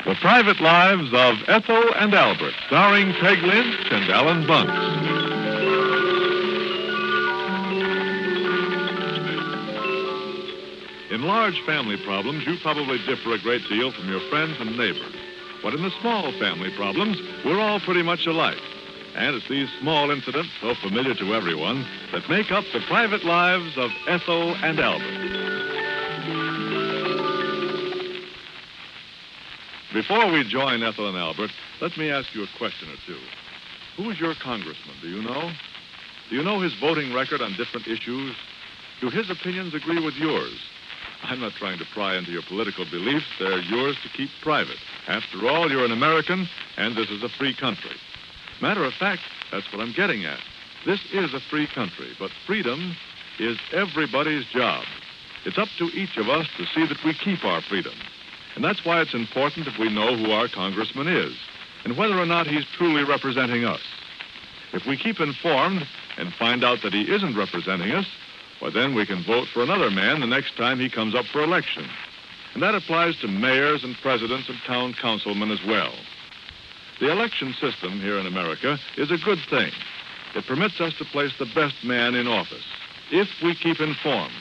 The Private Lives of Ethel and Albert, starring Peg Lynch and Alan Bunce. In large family problems, you probably differ a great deal from your friends and neighbors. But in the small family problems, we're all pretty much alike. And it's these small incidents, so familiar to everyone, that make up the private lives of Ethel and Albert. Before we join Ethel and Albert, let me ask you a question or two. Who's your congressman? Do you know? Do you know his voting record on different issues? Do his opinions agree with yours? I'm not trying to pry into your political beliefs. They're yours to keep private. After all, you're an American, and this is a free country. Matter of fact, that's what I'm getting at. This is a free country, but freedom is everybody's job. It's up to each of us to see that we keep our freedom. And that's why it's important that we know who our congressman is and whether or not he's truly representing us. If we keep informed and find out that he isn't representing us, well, then we can vote for another man the next time he comes up for election. And that applies to mayors and presidents and town councilmen as well. The election system here in America is a good thing. It permits us to place the best man in office if we keep informed.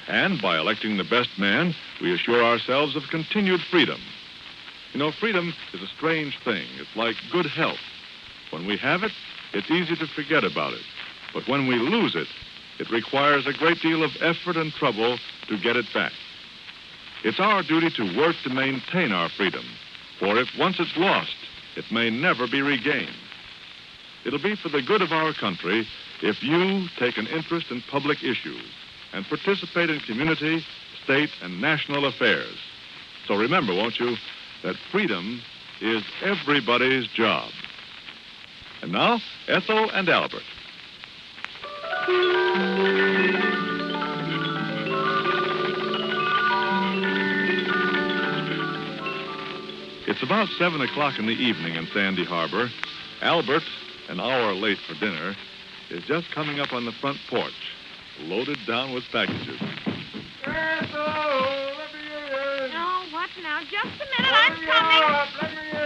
And by electing the best man, we assure ourselves of continued freedom. You know, freedom is a strange thing. It's like good health. When we have it, it's easy to forget about it. But when we lose it, it requires a great deal of effort and trouble to get it back. It's our duty to work to maintain our freedom, for if once it's lost, it may never be regained. It'll be for the good of our country if you take an interest in public issues and participate in community, state, and national affairs. So remember, won't you, that freedom is everybody's job. And now, Ethel and Albert. It's about 7 o'clock in the evening in Sandy Harbor. Albert, an hour late for dinner, is just coming up on the front porch, loaded down with packages. Ethel, let me in. No, what now? Just a minute, I'm coming.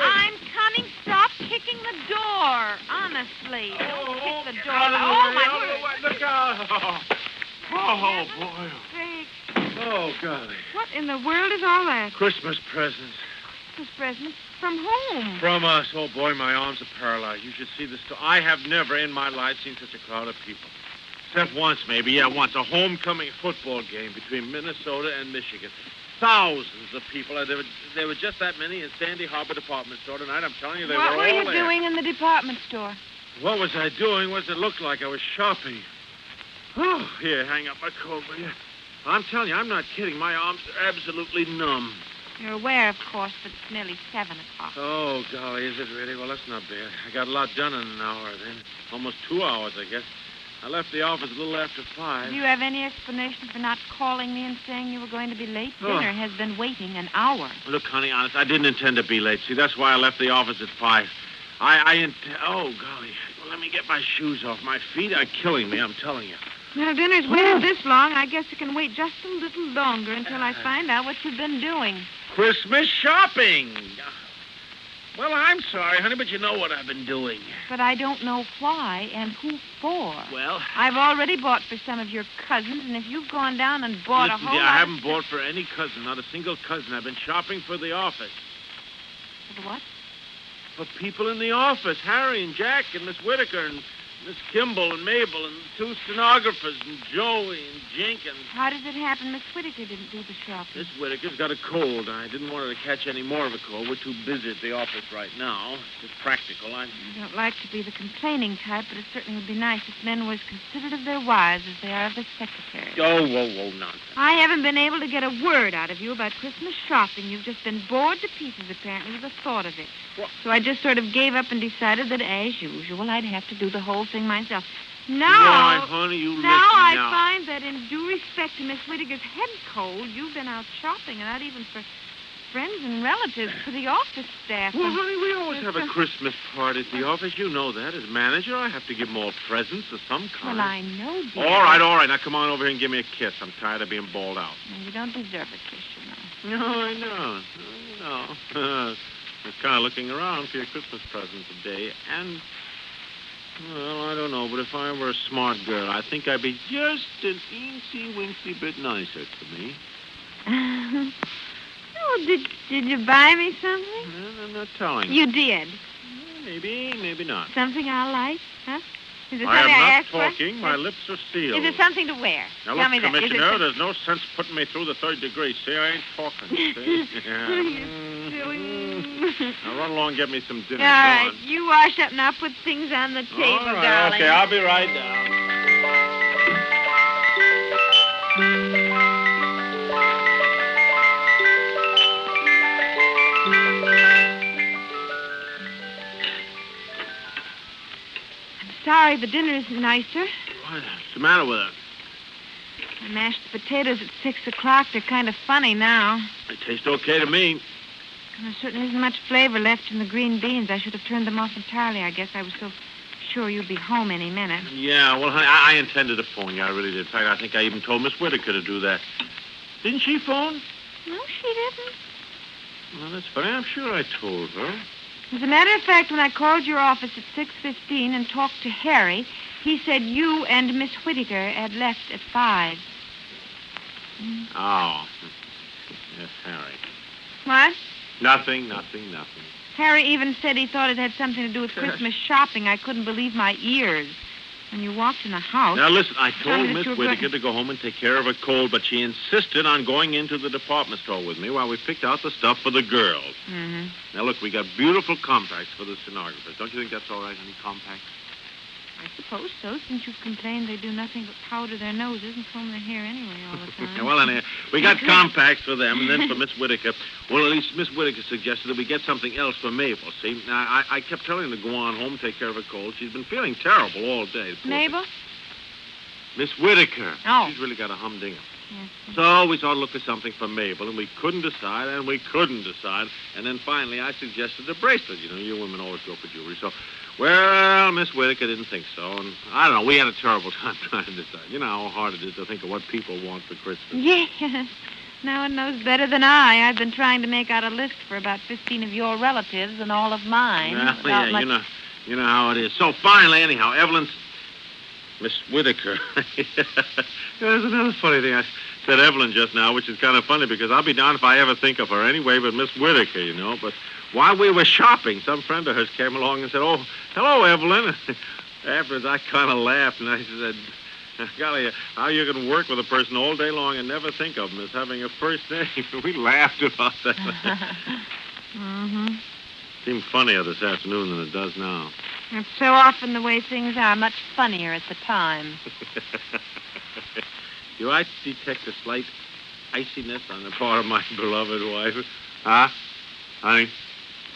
I'm coming. Stop kicking the door. Honestly, don't kick the door. Oh, my word. Look out. Oh, boy. Sake. Oh, golly. What in the world is all that? Christmas presents. Christmas presents? From whom? From us. Oh, boy, my arms are paralyzed. You should see the store. I have never in my life seen such a crowd of people. Except once, maybe. Yeah, once. A homecoming football game between Minnesota and Michigan. Thousands of people. There were just that many in Sandy Harbor department store tonight. I'm telling you, they were all there. What were you doing in the department store? What was I doing? What does it look like? I was shopping. Oh, here, hang up my coat, will you? I'm telling you, I'm not kidding. My arms are absolutely numb. You're aware, of course, that it's nearly 7 o'clock. Oh, golly, is it really? Well, that's not bad. I got a lot done in an hour then. Almost 2 hours, I guess. I left the office a little after 5. Do you have any explanation for not calling me and saying you were going to be late? Dinner has been waiting an hour. Look, honey, honest, I didn't intend to be late. See, that's why I left the office at 5. Oh, golly. Well, let me get my shoes off. My feet are killing me, I'm telling you. Now, dinner's waited this long. I guess it can wait just a little longer until I find out what you've been doing. Christmas shopping. Well, I'm sorry, honey, but you know what I've been doing. But I don't know why and who for. Well, I've already bought for some of your cousins, and if you've gone down and bought listen, a whole dear, lot I haven't bought for any cousin, not a single cousin. I've been shopping for the office. For the what? For people in the office. Harry and Jack and Miss Whitaker and Miss Kimball and Mabel and 2 stenographers and Joey and Jenkins. How does it happen Miss Whitaker didn't do the shopping? Miss Whitaker's got a cold. I didn't want her to catch any more of a cold. We're too busy at the office right now. It's just practical. I don't like to be the complaining type, but it certainly would be nice if men were as considerate of their wives as they are of their secretaries. Oh, whoa, nonsense. I haven't been able to get a word out of you about Christmas shopping. You've just been bored to pieces, apparently, with the thought of it. What? So I just sort of gave up and decided that, as usual, I'd have to do the whole thing myself. Now, Why, honey, you now I find that in due respect to Miss Whitaker's head cold, you've been out shopping, and not even for friends and relatives, for the office staff. Well, honey, we always have a Christmas party at the office. You know that. As manager, I have to give more presents of some kind. Well, I know, dear. All right. Now come on over here and give me a kiss. I'm tired of being bawled out. No, you don't deserve a kiss, you know. No, I don't. I was kind of looking around for your Christmas present today, and, well, I don't know, but if I were a smart girl, I think I'd be just an eensy-weensy bit nicer to me. Oh, did you buy me something? No, I'm not telling. You did. Maybe not. Something I like, huh? Is it I something am not asked for? talking. My lips are sealed. Is it something to wear? Now, Tell look, me that. Is it Commissioner, there's no sense putting me through the third degree. See, I ain't talking. See? Oh, you silly. Now, run along and get me some dinner. All Go right, on. you wash up and I'll put things on the table, All right, darling. okay, I'll be right down. Sorry, the dinner isn't nicer. What's the matter with it? I mashed the potatoes at 6 o'clock. They're kind of funny now. They taste okay to me. There certainly isn't much flavor left in the green beans. I should have turned them off entirely. I guess I was so sure you'd be home any minute. Yeah, well, honey, I intended to phone you. I really did. In fact, I think I even told Miss Whitaker to do that. Didn't she phone? No, she didn't. Well, that's funny. I'm sure I told her. As a matter of fact, when I called your office at 6:15 and talked to Harry, he said you and Miss Whitaker had left at 5. Oh. Yes, Harry. What? Nothing. Harry even said he thought it had something to do with Christmas shopping. I couldn't believe my ears. When you walked in the house... Now, listen, I Tell me told that Miss you were Whitaker going- to go home and take care of her cold, but she insisted on going into the department store with me while we picked out the stuff for the girls. Mm-hmm. Now, look, we got beautiful compacts for the stenographers. Don't you think that's all right, honey, compacts? I suppose so, since you've complained they do nothing but powder their noses and comb their hair anyway all the time. Well, honey, we got compacts for them, and then for Miss Whitaker. Well, at least Miss Whitaker suggested that we get something else for Mabel, see? Now, I kept telling her to go on home, take care of her cold. She's been feeling terrible all day. Poor Mabel? thing. Miss Whitaker. Oh. She's really got a humdinger. Yes. So we thought, look at something for Mabel, and we couldn't decide. And then finally I suggested a bracelet. You know, you women always go for jewelry. So, well, Miss Whitaker didn't think so. And I don't know, we had a terrible time trying to decide. You know how hard it is to think of what people want for Christmas. Yes. No one knows better than I. I've been trying to make out a list for about 15 of your relatives and all of mine. Well, without yeah, much- you know how it is. So finally, anyhow, Evelyn's... Miss Whitaker. There's another funny thing. I said Evelyn just now, which is kind of funny because I'll be darned if I ever think of her anyway but Miss Whitaker, you know. But while we were shopping, some friend of hers came along and said, "Oh, hello, Evelyn." Afterwards, I kind of laughed, and I said, "Golly, how you can work with a person all day long and never think of them as having a first name?" We laughed about that. Mm-hmm. Seemed funnier this afternoon than it does now. It's so often the way things are, much funnier at the time. Do I detect a slight iciness on the part of my beloved wife? Huh? Honey?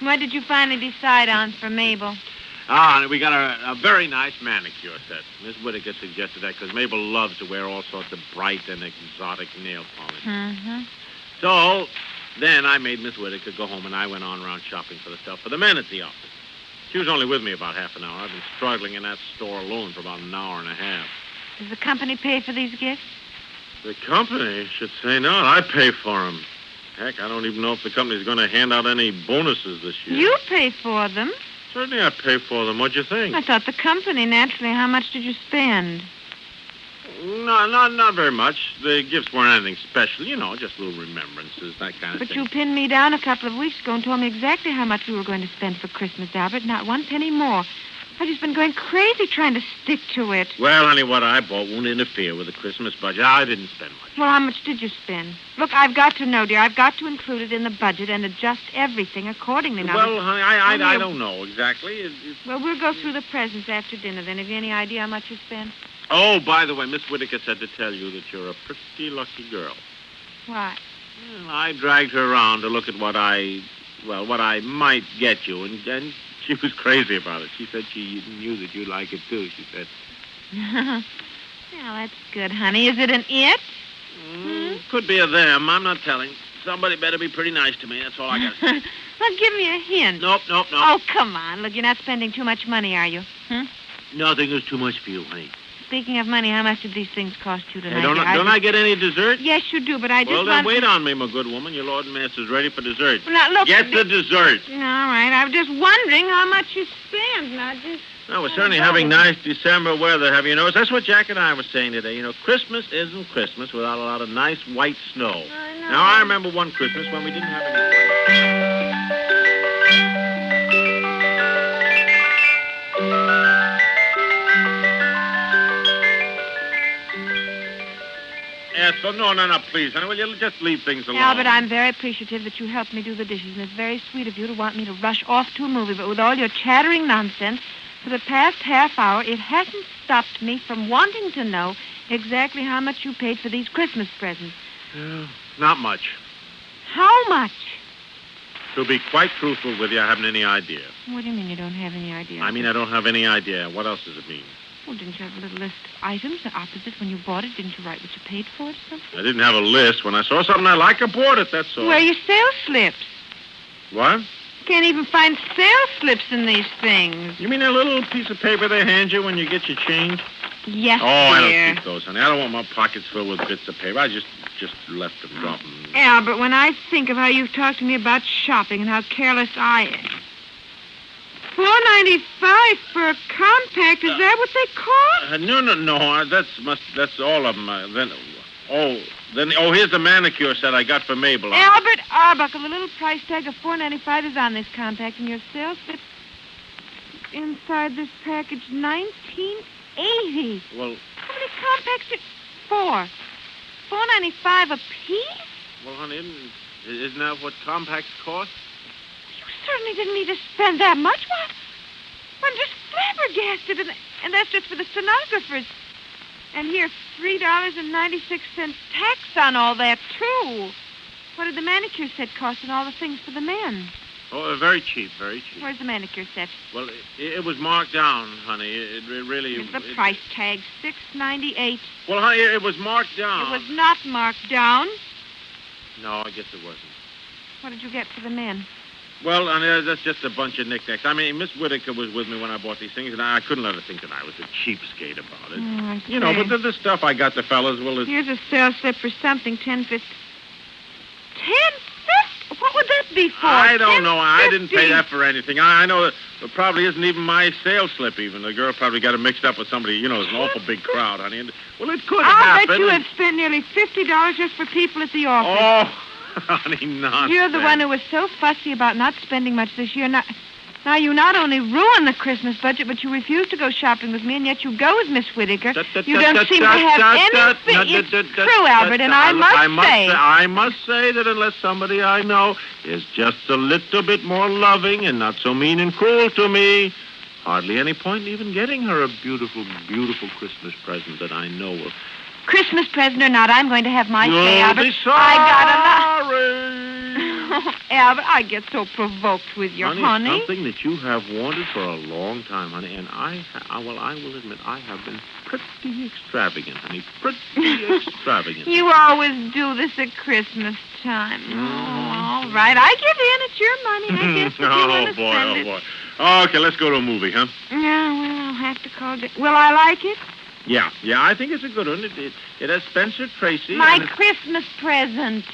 What did you finally decide on for Mabel? Honey, we got a very nice manicure set. Miss Whitaker suggested that because Mabel loves to wear all sorts of bright and exotic nail polish. Mm-hmm. So, then I made Miss Whitaker go home, and I went on around shopping for the stuff for the men at the office. She was only with me about half an hour. I've been struggling in that store alone for about an hour and a half. Does the company pay for these gifts? The company should say not. I pay for them. Heck, I don't even know if the company's going to hand out any bonuses this year. You pay for them. Certainly I pay for them. What'd you think? I thought the company, naturally. How much did you spend? No, not very much. The gifts weren't anything special. You know, just little remembrances, that kind of But thing. you pinned me down a couple of weeks ago and told me exactly how much we were going to spend for Christmas, Albert. Not one penny more. I've just been going crazy trying to stick to it. Well, honey, what I bought won't interfere with the Christmas budget. I didn't spend much. Well, how much did you spend? Look, I've got to know, dear. I've got to include it in the budget and adjust everything accordingly. Now, Well, honey, I don't know exactly. Well, we'll go through the presents after dinner, then. Have you any idea how much you spent? Oh, by the way, Miss Whitaker said to tell you that you're a pretty lucky girl. Why? Well, I dragged her around to look at what I might get you, and she was crazy about it. She said she knew that you'd like it, too, she said. Well, that's good, honey. Is it an it? Could be a them. I'm not telling. Somebody better be pretty nice to me. That's all I got to say. Well, give me a hint. Nope. Oh, come on. Look, you're not spending too much money, are you? Nothing is too much for you, honey. speaking of money, how much did these things cost you tonight? Hey, don't I get any dessert? Yes, you do, but I just Well, then want wait on me, my good woman. Your Lord and Master's ready for dessert. Well, now, look... Get the dessert. All right, I'm just wondering how much you spend. Now, just... Well, we're certainly having nice December weather, have you noticed? That's what Jack and I were saying today. You know, Christmas isn't Christmas without a lot of nice white snow. I know. Now, I remember one Christmas when we didn't have any... Ethel, no, please, honey. Will you just leave things alone? Albert, I'm very appreciative that you helped me do the dishes, and it's very sweet of you to want me to rush off to a movie, but with all your chattering nonsense, for the past half hour, it hasn't stopped me from wanting to know exactly how much you paid for these Christmas presents. Not much. How much? To be quite truthful with you, I haven't any idea. What do you mean you don't have any idea? I mean, I don't have any idea. What else does it mean? Well, didn't you have a little list of items opposite when you bought it? Didn't you write what you paid for it or something? I didn't have a list. When I saw something I like, I bought it, that's all. Where are your sales slips? What? Can't even find sales slips in these things. You mean that little piece of paper they hand you when you get your change? Yes, Oh, I dear. don't keep those, honey. I don't want my pockets filled with bits of paper. I just left them dropping. Albert, when I think of how you've talked to me about shopping and how careless I am. $4.95 for a compact. Is that what they cost? No. That's all of them. Here's the manicure set I got for Mabel. Albert Arbuckle, the little price tag of $4.95 is on this compact, and your sales slip inside this package, $19.80. Well, How many compacts did... Four. $4.95 a piece? well, honey, isn't that what compacts cost? You certainly didn't need to spend that much. What? I'm just flabbergasted, and that's just for the stenographers. And here's $3.96 tax on all that, too. What did the manicure set cost and all the things for the men? Oh, very cheap, very cheap. Where's the manicure set? Well, it was marked down, honey. It really... Here's the price tag, $6.98. Well, honey, it was marked down. It was not marked down. No, I guess it wasn't. What did you get for the men? Well, honey, that's just a bunch of knickknacks. I mean, Miss Whitaker was with me when I bought these things, and I couldn't let her think that I was a cheapskate about it. Oh, I see. You know, but the stuff I got the fellas, well, it's... Here's a sales slip for something, $10.50. $10.50? What would that be for? I don't know. I didn't pay $10.50. that for anything. I know that it probably isn't even my sales slip, even. The girl probably got it mixed up with somebody. You know, it's an awful big crowd, honey. And, well, it could I'll happen. bet you have spent nearly $50 just for people at the office. Oh, honey, nonsense. You're the one who was so fussy about not spending much this year. Now, you not only ruin the Christmas budget, but you refuse to go shopping with me, and yet you go with Miss Whitaker. You don't seem to have anything. It's true, Albert, and I must say that unless somebody I know is just a little bit more loving and not so mean and cruel to me, hardly any point in even getting her a beautiful, beautiful Christmas present that I know of. Christmas present or not, I'm going to have my say, You'll Albert. be sorry. I got a Albert, I get so provoked with you, honey. It's something that you have wanted for a long time, honey, and I will admit I have been pretty extravagant, honey, pretty extravagant. You always do this at Christmas time. Oh, all right, I give in. It's your money, I guess. If you want to spend it. Boy. Okay, let's go to a movie, huh? Yeah, well, I'll have to call it. Will I like it? Yeah, I think it's a good one. It has Spencer Tracy. My Christmas present.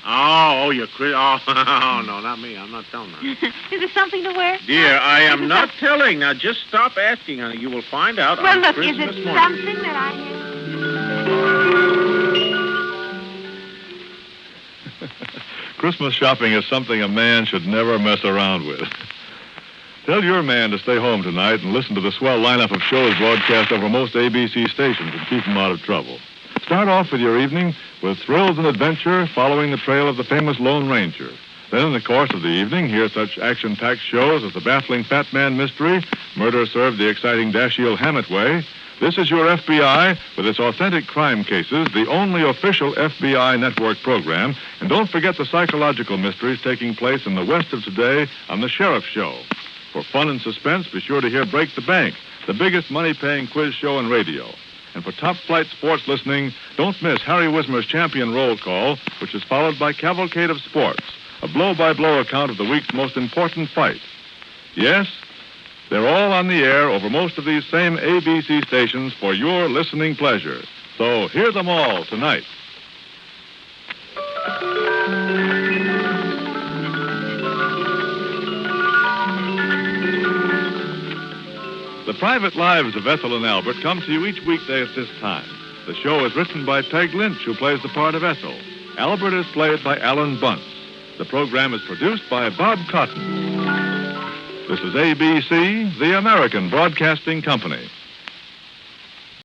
Oh, no, not me. I'm not telling her. Is there something to wear? Dear, I am not telling. Now, just stop asking, honey. You will find out. Well, on look, Christmas is it morning. something that I have? Christmas shopping is something a man should never mess around with. Tell your man to stay home tonight and listen to the swell lineup of shows broadcast over most ABC stations and keep him out of trouble. Start off with your evening with thrills and adventure following the trail of the famous Lone Ranger. Then in the course of the evening, hear such action-packed shows as the baffling Fat Man Mystery, Murder Served the exciting Dashiell Hammett Way. This is Your FBI with its authentic crime cases, the only official FBI network program. And don't forget the psychological mysteries taking place in the West of today on The Sheriff Show. For fun and suspense, be sure to hear Break the Bank, the biggest money-paying quiz show in radio. And for top-flight sports listening, don't miss Harry Wismer's Champion Roll Call, which is followed by Cavalcade of Sports, a blow-by-blow account of the week's most important fight. Yes, They're all on the air over most of these same ABC stations for your listening pleasure. So hear them all tonight. The Private Lives of Ethel and Albert come to you each weekday at this time. The show is written by Peg Lynch, who plays the part of Ethel. Albert is played by Alan Bunce. The program is produced by Bob Cotton. This is ABC, the American Broadcasting Company.